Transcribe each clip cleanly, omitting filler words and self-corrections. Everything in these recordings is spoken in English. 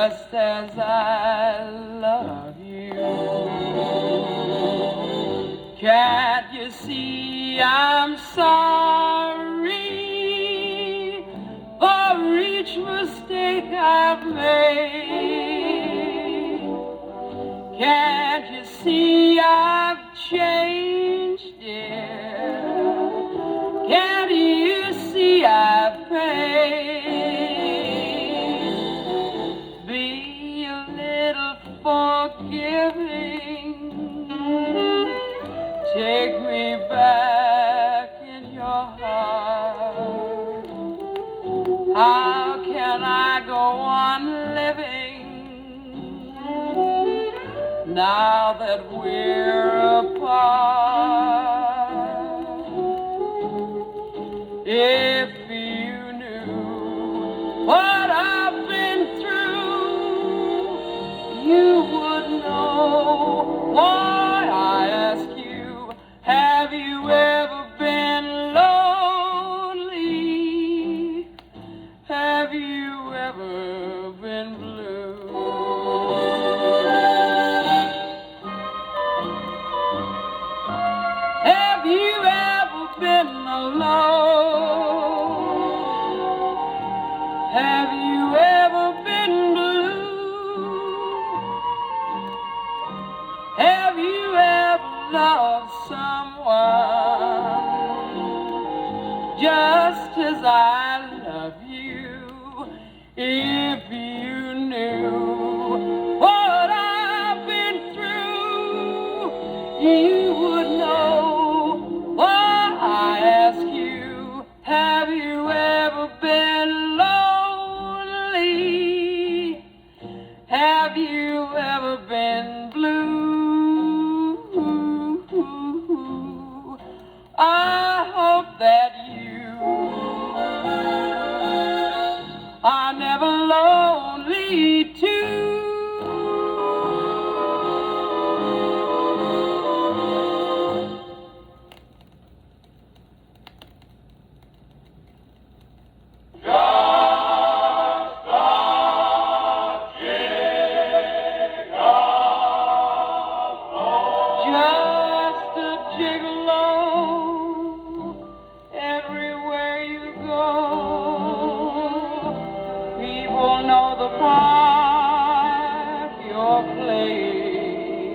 just as I love you. Can't you see I'm sorry for each mistake I've made? Can't you see I've changed, dear? Can't you see I've prayed? Be a little forgiving. Take me back in your heart. How can I go on living now that we're apart? If you knew what I've been through, you would know why I ask you, have you ever been lonely? Have you ever been blue? Have you ever been alone? Have you ever been blue? Have you ever loved someone just as I love you? If you knew what I've been through, you would know why I ask you, have you ever been lonely? Have you ever been blue? I hope that you are never lonely too. Just a gigolo, everywhere you go. People know the part you're playing.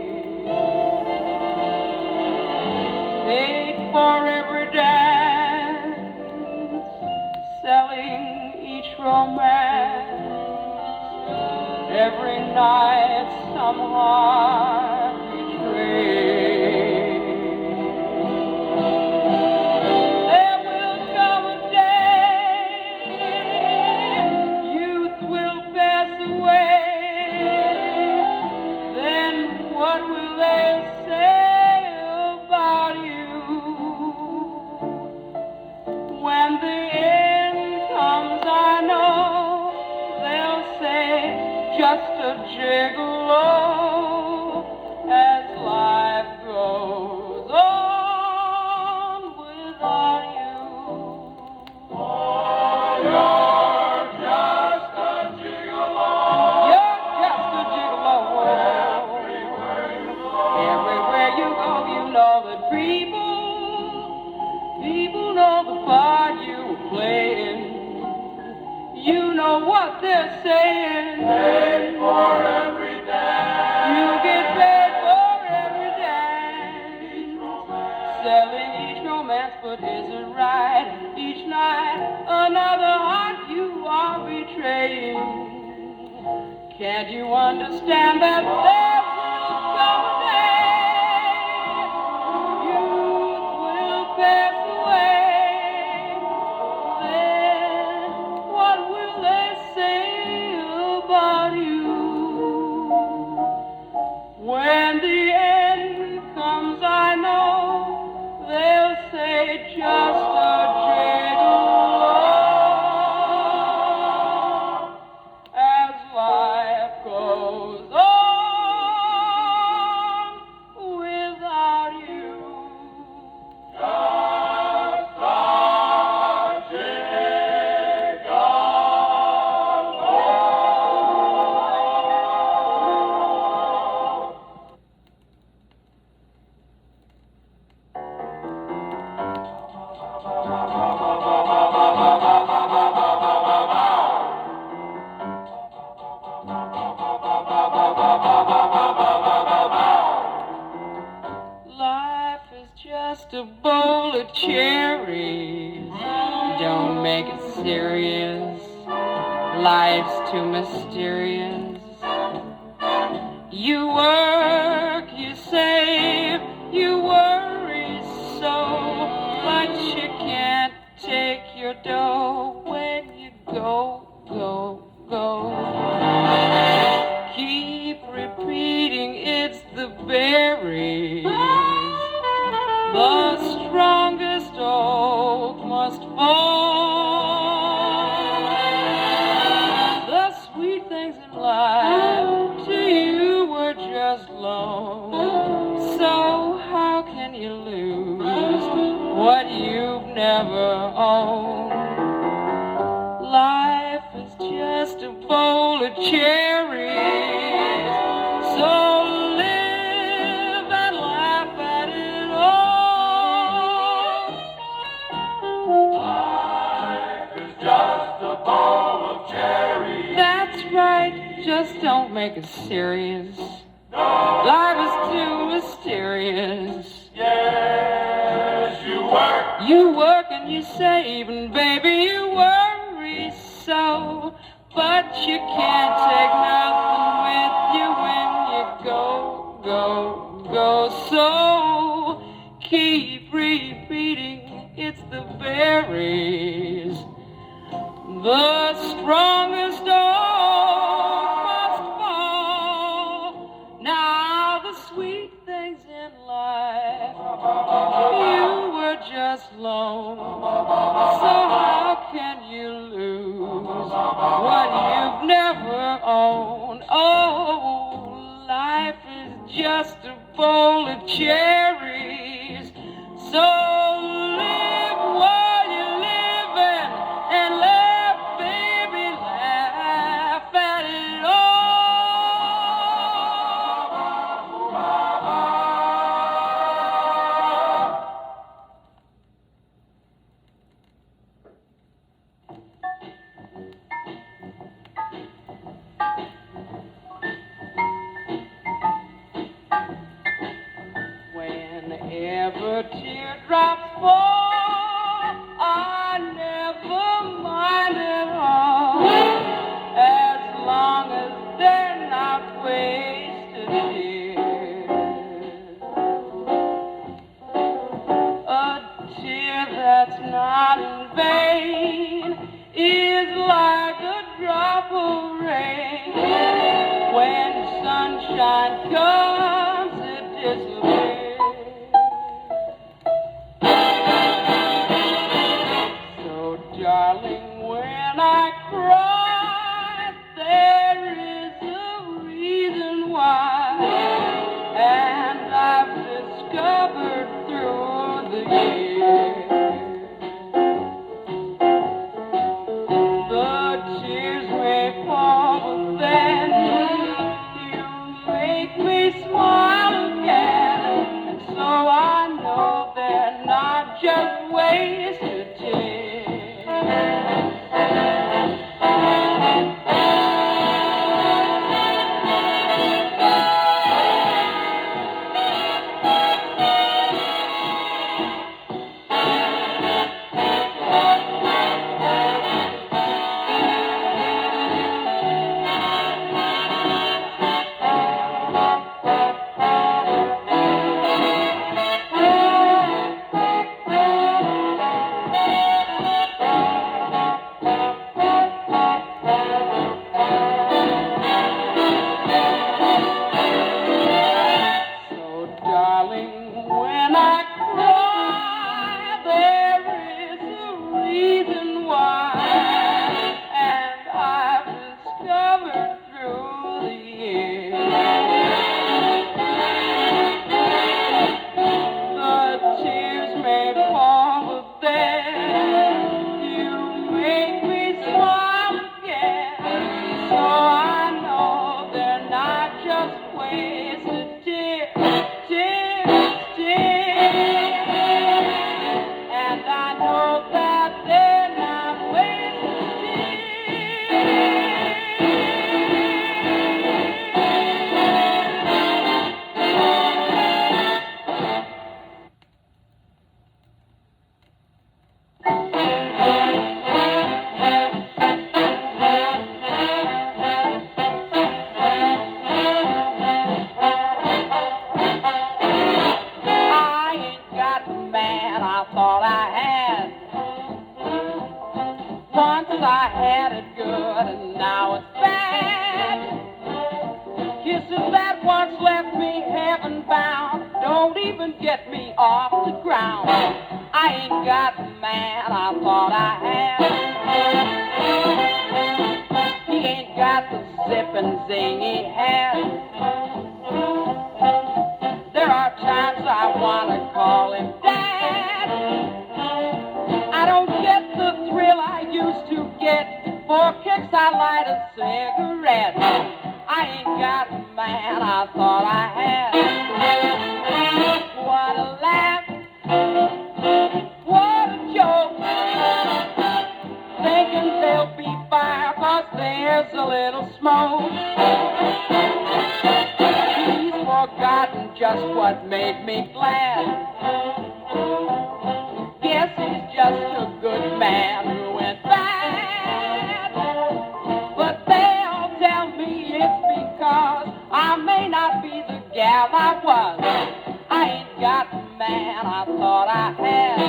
Paid for every dance, selling each romance. Every night some heart betrayed. There will come a day, youth will pass away. Then what will they say about you? When the end comes, I know they'll say, just a gigolo, as life goes on without you. Oh, you're just a gigolo. You're just a gigolo. Everywhere you go, you know that people know the part you play in. You know what they're saying. Paid for every dance. You get paid for every dance. Selling each romance, but is it right? Each night, another heart you are betraying. Can't you understand that there will come a day youth will pass away? Then what will they say about you? When the end comes, I know they'll say just a gigolo, as life goes on without you. Just a gigolo. a bowl of cherries. Don't make it serious. Life's too mysterious. You work, you save, you worry so, but you can't take your dough when you go, go, go. Keep repeating it's the berries. The strongest oak must fall. The sweet things in life to you were just loan. So how can you lose what you've never owned? Life is just a bowl of cherries. So live and laugh at it all. Life is just a bowl of cherries. That's right, just don't make it serious. No. Life is too mysterious. Yes, You work and you save, and baby, you worry so. But you can't take nothing with you when you go, go, go. So keep repeating, it's the berries. The strongest oak must fall. Now the sweet things in life, you were just loaned. So how can you lose what you've never owned? Oh, life is just a bowl of cherries. So live while you're living and let baby laugh at it all. Whenever teardrops fall, I never mind at all, as long as they're not wasted tears. A tear that's not in vain is like a drop of rain. When sunshine comes, it disappears. So, darling, when I cry, there is a reason why, and I've discovered through the years. The tears may fall, but then you make me smile again. And so I know they're not just wasted tears. Kisses that once left me heaven bound don't even get me off the ground. I ain't got the man I thought I had. He ain't got the zip and zing he had. There are times I want to call him Dad. I don't get the thrill I used to get. For kicks I light a cigarette. I ain't got the man I thought I had. What a laugh, what a joke. Thinking there'll be fire 'cause there's a little smoke. He's forgotten just what made me glad. Guess he's just a good man who went bad. But they all tell me it's because I may not be the gal I was. I ain't got the man I thought I had.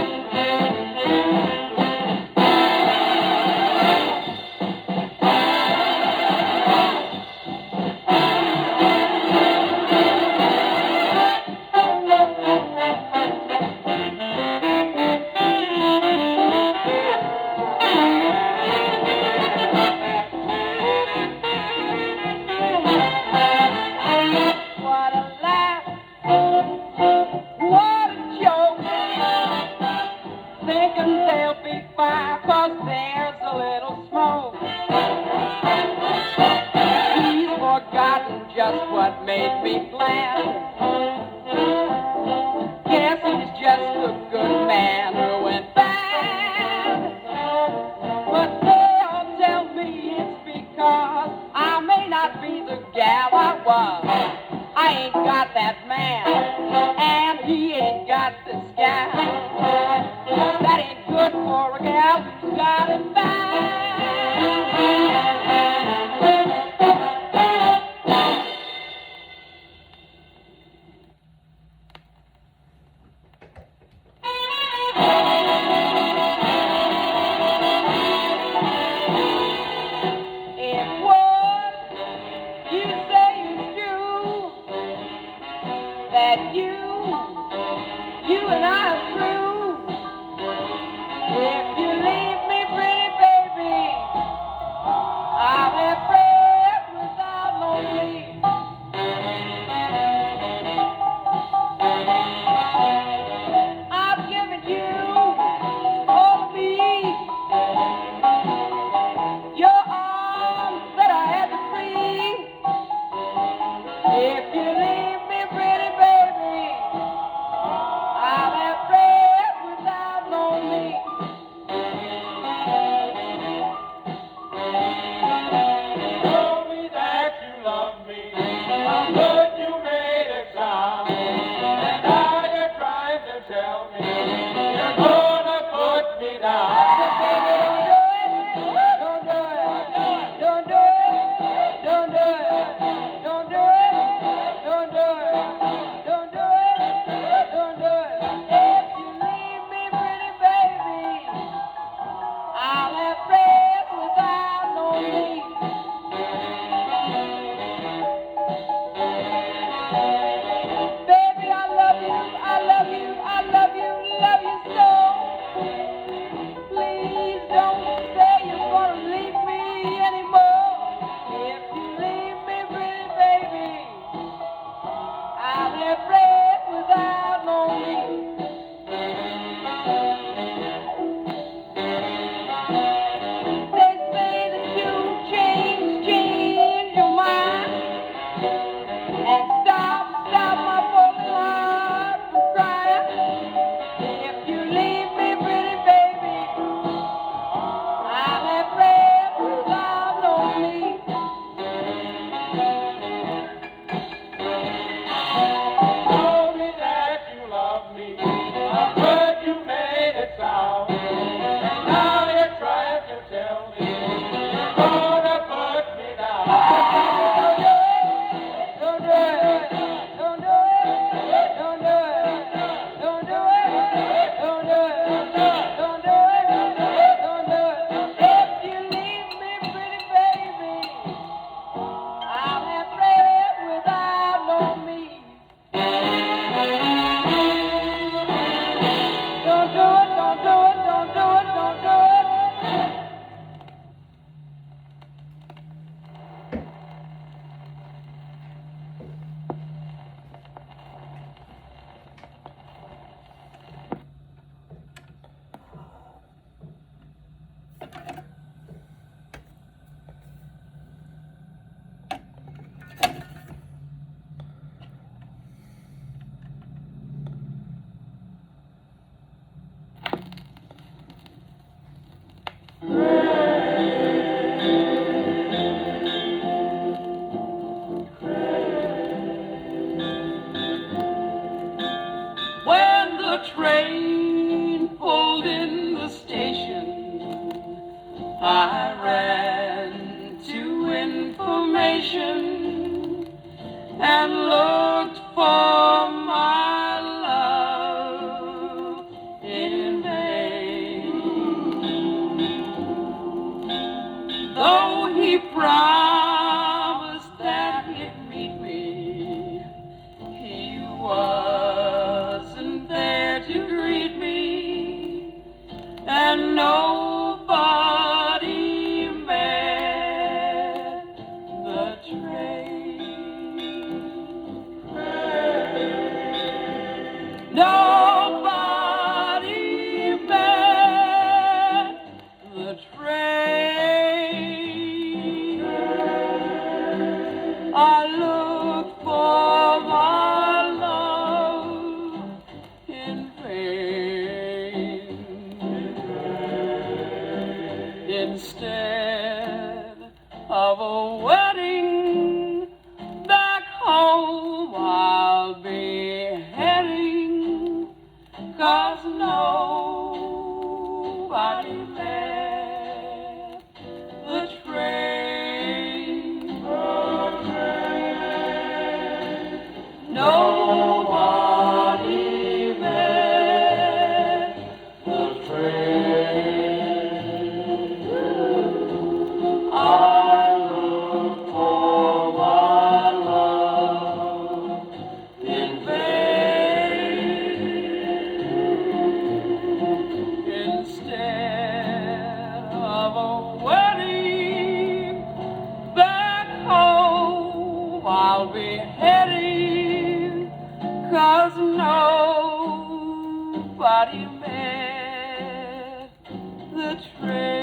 Just what made me glad. Guess he's just a good man who went bad. But they all tell me it's because I may not be the gal I was. I ain't got that man, and he ain't got this gal. That ain't good for a gal who's got it bad. You and I are through. If you leave me, pretty baby, I'll have breath without no sleep. I've given you all of me, your arms that I had to free. If you leave me, pretty baby, I'll have breath without no meat. Told me that you love me, how good you made it sound. And now you're trying to tell me you're gonna put me down. Don't do it. Don't do it. Don't do it. Don't do it. Don't do it. Don't do it. Don't do it. If you leave me, pretty baby, I'll have breath without no meat. Baby, I love you, I love you, I love you, love you so. Please don't say you're gonna leave me anymore. If you leave me, pretty baby, I'll have breath without no meat. They say that you change your mind and stop my broken heart from crying. If you leave me, pretty baby, I'll have breath without no meat. Told me that you love me, how good you made it sound. And now you're trying to tell me you're gonna put me down. Don't do it. and looked for my love in vain. Though he promised that he'd meet me, he wasn't there to greet me, and nobody met the train. Nobody met the train. I looked for my love in vain. Instead of a wedding back home, I'll be heading, 'cause nobody met the train. Nobody met the train. I look for my love in vain. Instead of a wedding back home, I'll be heading, 'cause nobody met the train.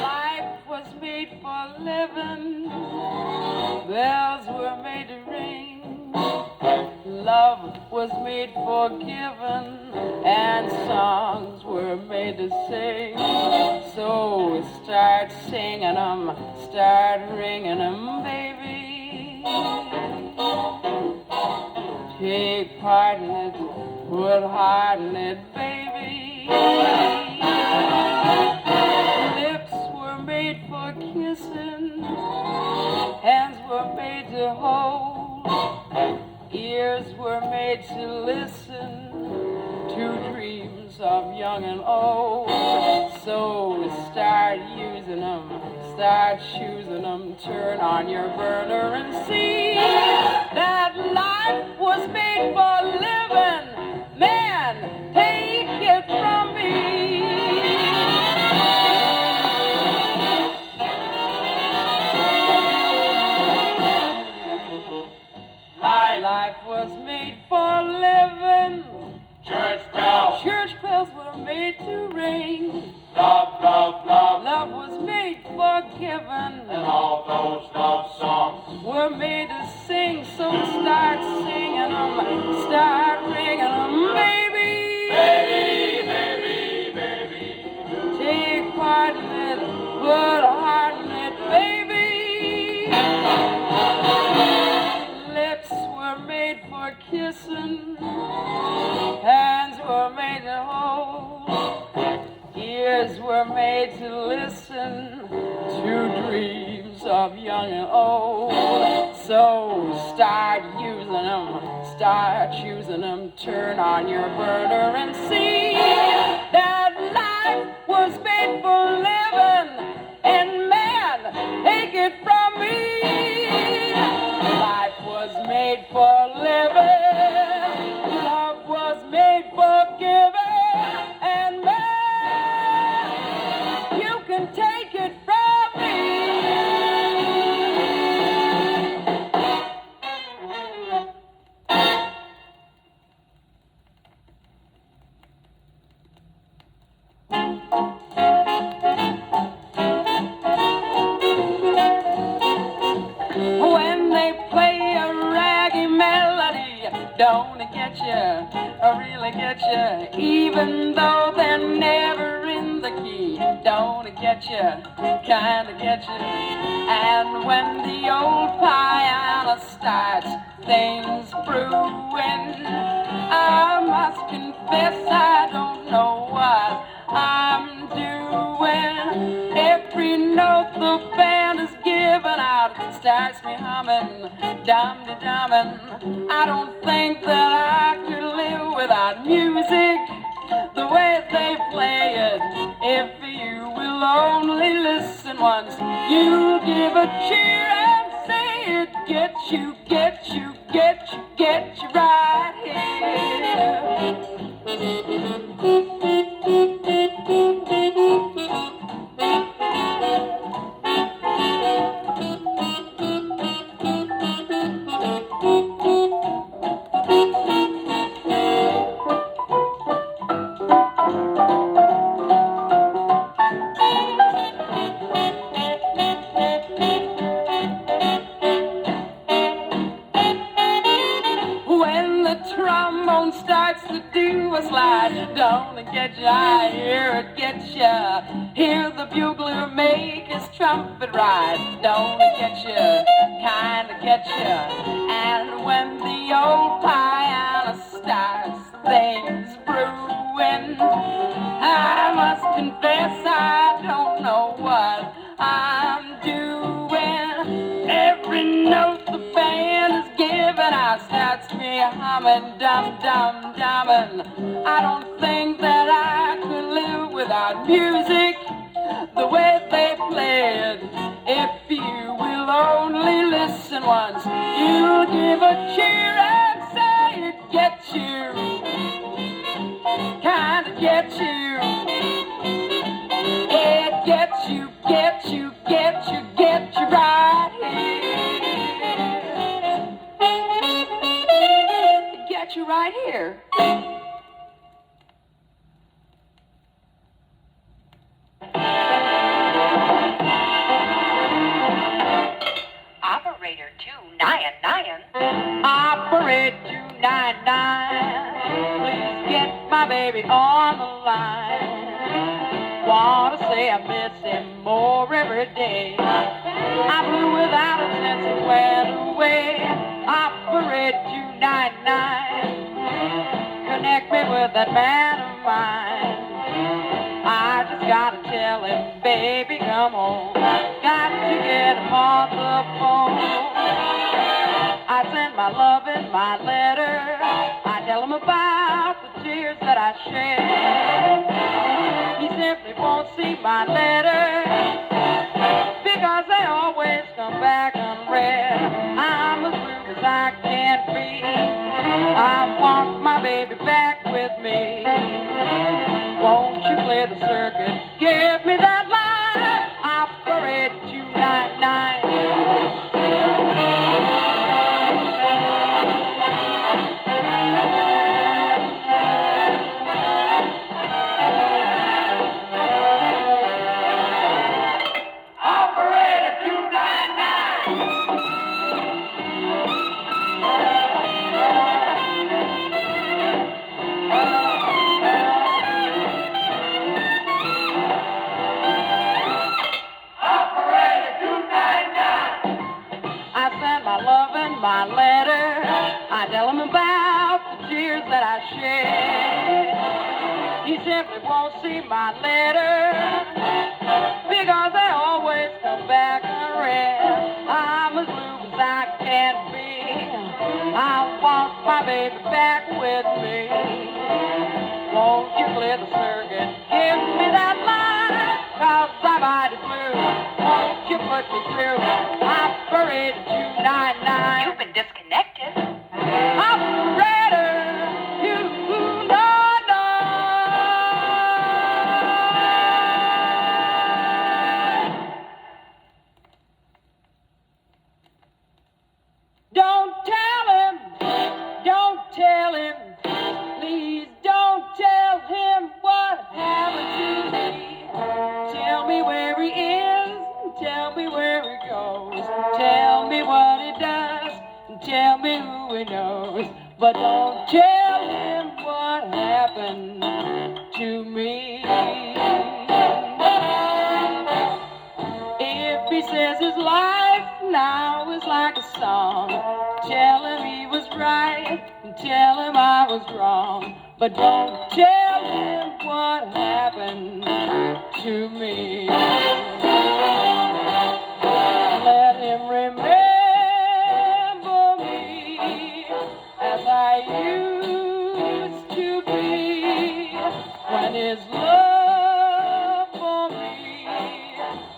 Life was made for living, bells were made to ring, love was made for giving, and songs were made to sing. So start singing 'em, start ringing 'em, baby. Take part in it, put heart in it, baby. Lips were made for kissing, hands were made to hold, ears were made to listen to dreams of young and old. So start using them, start choosing them, turn on your burner and see that life was made for living. Man, take it from me. Life was made for living. Church bells were made to ring. Love was made for giving. And all those love songs Were made to sing. So start singing 'em, start ringing 'em, baby. baby. Take part in it, put heart in it, baby. Lips were made for kissing, hands were made to hold, ears were made to listen to dreams of young and old. So start using them, start choosing them, turn on your burner and see that life was made for living, and man, take it from me. Life was made for living, love was made for giving, and man, you can take it from me. don't get you, kinda get you. And when the old piano starts, things brewing, I must confess I don't know what I'm doing. Every note the band is giving out starts me humming, dum-de-dumming. I don't think that I could live without music the way they play it. If you will only listen once, you'll give a cheer and say it gets you, gets you, gets you, gets you right here. Trombone starts to do a slide, don't it get ya? I hear it get ya. Hear the bugler make his trumpet ride, don't it get ya? Kinda get ya. And when the old piano starts, things brewing, I must confess I don't know what I'm doing. Every note the band is giving out starts me humming, dum-dum-dumming. I don't think that I could live without music the way they play it. If you will only listen once, you'll give a cheer and say it gets you, kinda gets you. It gets you, gets you, gets you, gets you right here. It gets you right here. Operator 299. Operator 299. Please get my baby on the line. Wanna say I miss him more every day. I flew without a sense and went away. Operator 299. Connect me with that man of mine. I just gotta tell him, baby, come home. Got to get him on the phone. I send my love in my letter. I tell him about the tears that I shed. He simply won't see my letter because they always come back unread. I'm as blue as I can be. I want my baby back with me. Won't you clear the circuit? Give me that line. Operator 299. My letter, I tell him about the tears that I shed. He simply won't see my letter because they always come back unread. I'm as blue as I can be. I want my baby back with me. Won't you clear the circuit? Give me that line, 'cause I'm mighty blue. Won't you put me through? Operator 299. You've been disconnected. Operator 299. Don't tell him, please don't tell him what happened to me. Tell me where he is, tell me where he goes, tell me what he does, tell me who he knows, but don't tell him what happened to me. was wrong, but don't tell him what happened to me. Let him remember me as I used to be, when his love for me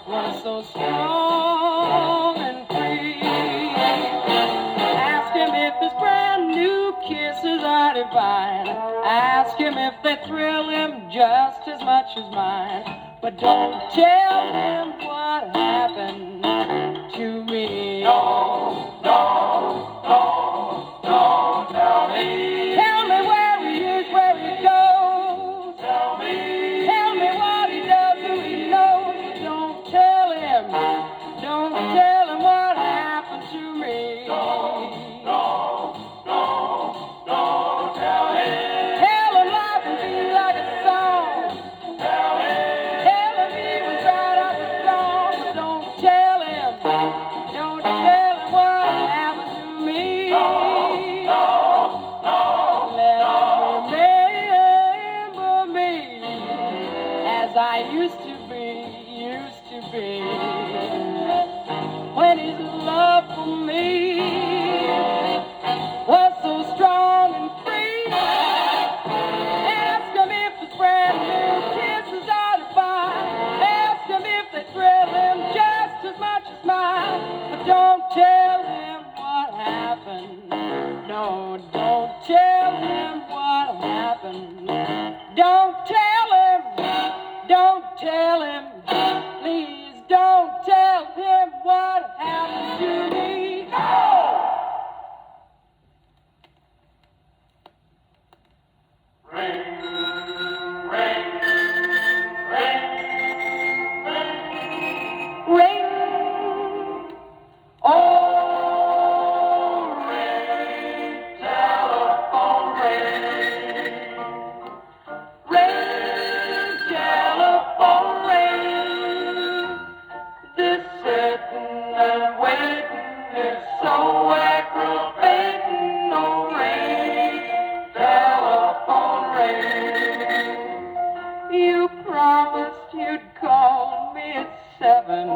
was so strong and free. Ask him if his brand new kisses are divine. Ask him if they thrill him just as much as mine. But don't tell him what happened to me. No, tell me. Tell me where he is, where he goes. Tell me. Tell me what he does, who he knows. Don't tell him what happened to me. No, tell him. Tell him life can be like a song. Tell him. Tell him he was right off the song. Don't tell him what happened to me. Let him remember me as I used to be. When his love for me was so strong and free. Ask him if his brand new kisses are divine. Ask him if they thrill him just as much as mine. But don't tell him what happened. No, don't tell him what happened. Don't tell him. Please don't tell him what happened to me. Ring. Ring. Oh, Ring, telephone ring. ring, telephone ring. This sitting and waiting is so aggravating. Oh, ring, telephone ring. You promised you'd call me at 7.